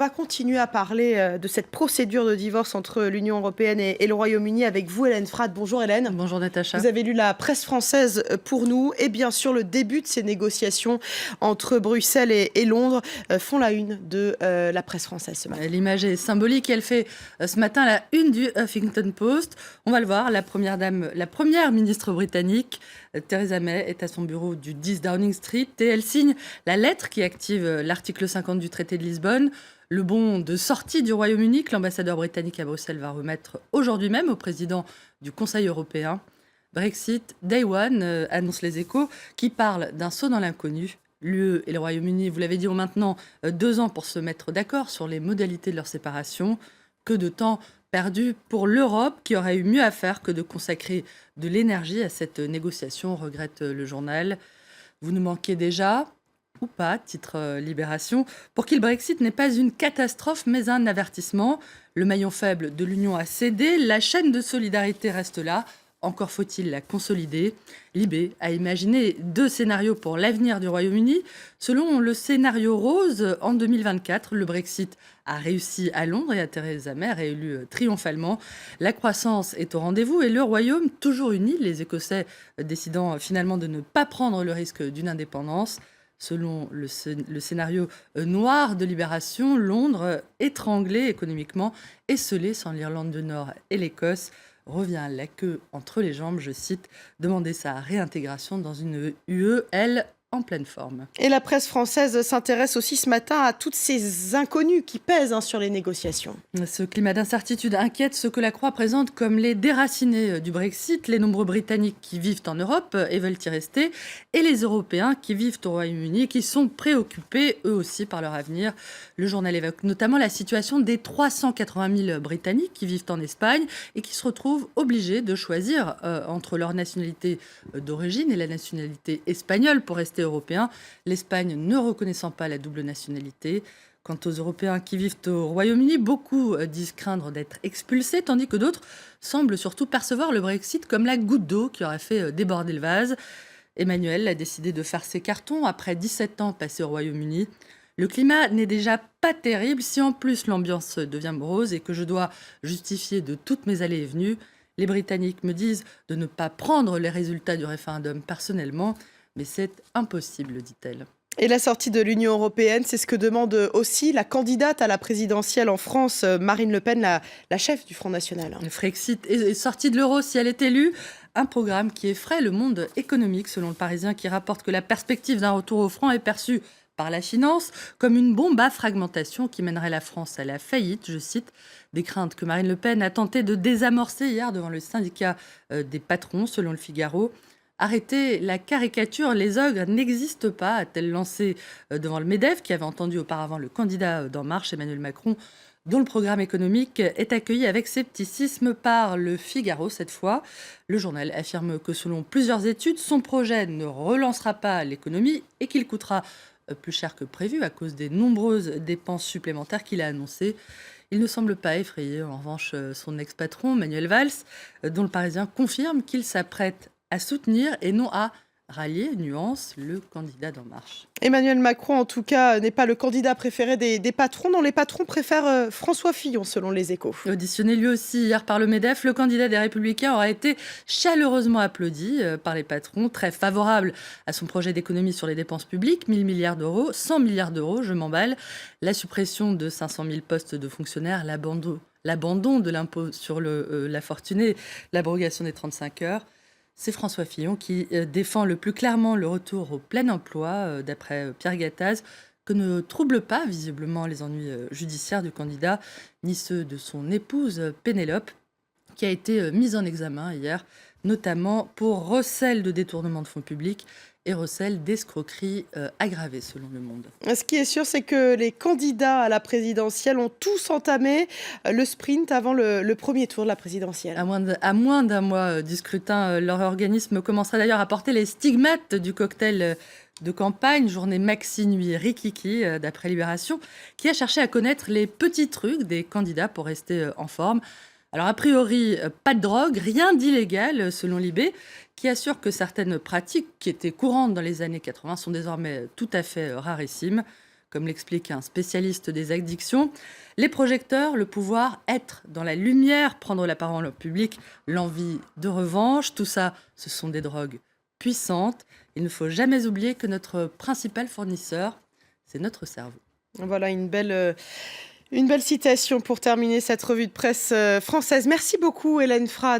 On va continuer à parler de cette procédure de divorce entre l'Union européenne et le Royaume-Uni avec vous, Hélène Frade. Bonjour Hélène. Bonjour Natacha. Vous avez lu la presse française pour nous et bien sûr le début de ces négociations entre Bruxelles et Londres font la une de la presse française ce matin. L'image est symbolique et elle fait ce matin la une du Huffington Post. On va le voir, la première ministre britannique, Theresa May, est à son bureau du 10 Downing Street et elle signe la lettre qui active l'article 50 du traité de Lisbonne. Le bon de sortie du Royaume-Uni que l'ambassadeur britannique à Bruxelles va remettre aujourd'hui même au président du Conseil européen. Brexit, Day One, annonce les Échos, qui parle d'un saut dans l'inconnu. L'UE et le Royaume-Uni, vous l'avez dit, ont maintenant 2 ans pour se mettre d'accord sur les modalités de leur séparation. Que de temps perdu pour l'Europe, qui aurait eu mieux à faire que de consacrer de l'énergie à cette négociation, regrette le journal. Vous nous manquez déjà, ou pas, titre Libération, pour qui le Brexit n'est pas une catastrophe, mais un avertissement. Le maillon faible de l'Union a cédé, la chaîne de solidarité reste là. Encore faut-il la consolider. Libé a imaginé 2 scénarios pour l'avenir du Royaume-Uni. Selon le scénario rose, en 2024, le Brexit a réussi à Londres et à Theresa May, réélue triomphalement. La croissance est au rendez-vous et le Royaume toujours uni, les Écossais décidant finalement de ne pas prendre le risque d'une indépendance. Selon le scénario noir de Libération, Londres, étranglé économiquement, esseulé sans l'Irlande du Nord et l'Écosse, revient la queue entre les jambes, je cite, demander sa réintégration dans une UE, elle, en pleine forme. Et la presse française s'intéresse aussi ce matin à toutes ces inconnues qui pèsent sur les négociations. Ce climat d'incertitude inquiète ceux que la Croix présente comme les déracinés du Brexit, les nombreux Britanniques qui vivent en Europe et veulent y rester, et les Européens qui vivent au Royaume-Uni et qui sont préoccupés eux aussi par leur avenir. Le journal évoque notamment la situation des 380 000 Britanniques qui vivent en Espagne et qui se retrouvent obligés de choisir entre leur nationalité d'origine et la nationalité espagnole pour rester européens, l'Espagne ne reconnaissant pas la double nationalité. Quant aux Européens qui vivent au Royaume-Uni, beaucoup disent craindre d'être expulsés, tandis que d'autres semblent surtout percevoir le Brexit comme la goutte d'eau qui aurait fait déborder le vase. Emmanuel a décidé de faire ses cartons après 17 ans passés au Royaume-Uni. Le climat n'est déjà pas terrible si en plus l'ambiance devient morose et que je dois justifier de toutes mes allées et venues. Les Britanniques me disent de ne pas prendre les résultats du référendum personnellement, mais c'est impossible, dit-elle. Et la sortie de l'Union européenne, c'est ce que demande aussi la candidate à la présidentielle en France, Marine Le Pen, la chef du Front National. Le Frexit est sortie de l'euro si elle est élue. Un programme qui effraie le monde économique, selon le Parisien, qui rapporte que la perspective d'un retour au franc est perçue par la finance comme une bombe à fragmentation qui mènerait la France à la faillite, je cite, des craintes que Marine Le Pen a tenté de désamorcer hier devant le syndicat des patrons, selon le Figaro. Arrêtez la caricature, les ogres n'existent pas, a-t-elle lancé devant le MEDEF, qui avait entendu auparavant le candidat d'En Marche, Emmanuel Macron, dont le programme économique est accueilli avec scepticisme par le Figaro cette fois. Le journal affirme que selon plusieurs études, son projet ne relancera pas l'économie et qu'il coûtera plus cher que prévu à cause des nombreuses dépenses supplémentaires qu'il a annoncées. Il ne semble pas effrayer en revanche son ex-patron, Manuel Valls, dont le Parisien confirme qu'il s'apprête à soutenir et non à rallier, nuance, le candidat d'En Marche. Emmanuel Macron, en tout cas, n'est pas le candidat préféré des patrons, dont les patrons préfèrent François Fillon, selon les Échos. Auditionné lui aussi hier par le MEDEF, le candidat des Républicains aura été chaleureusement applaudi par les patrons, très favorable à son projet d'économie sur les dépenses publiques, 1 000 milliards d'euros, 100 milliards d'euros, je m'emballe, la suppression de 500 000 postes de fonctionnaires, l'abandon de l'impôt sur la fortunée, l'abrogation des 35 heures. C'est François Fillon qui défend le plus clairement le retour au plein emploi, d'après Pierre Gattaz, que ne troublent pas visiblement les ennuis judiciaires du candidat, ni ceux de son épouse Pénélope, qui a été mise en examen hier, notamment pour recel de détournement de fonds publics et recel d'escroquerie aggravée, selon Le Monde. Ce qui est sûr, c'est que les candidats à la présidentielle ont tous entamé le sprint avant le premier tour de la présidentielle. À moins d'un mois du scrutin, leur organisme commencera d'ailleurs à porter les stigmates du cocktail de campagne, journée maxi, nuit rikiki, d'après Libération, qui a cherché à connaître les petits trucs des candidats pour rester en forme. Alors, a priori, pas de drogue, rien d'illégal, selon Libé, qui assure que certaines pratiques qui étaient courantes dans les années 80 sont désormais tout à fait rarissimes. comme l'explique un spécialiste des addictions. Les projecteurs, le pouvoir, être dans la lumière, prendre la parole au public, l'envie de revanche, tout ça, ce sont des drogues puissantes. Il ne faut jamais oublier que notre principal fournisseur, c'est notre cerveau. Voilà une belle citation pour terminer cette revue de presse française. Merci beaucoup Hélène Frade.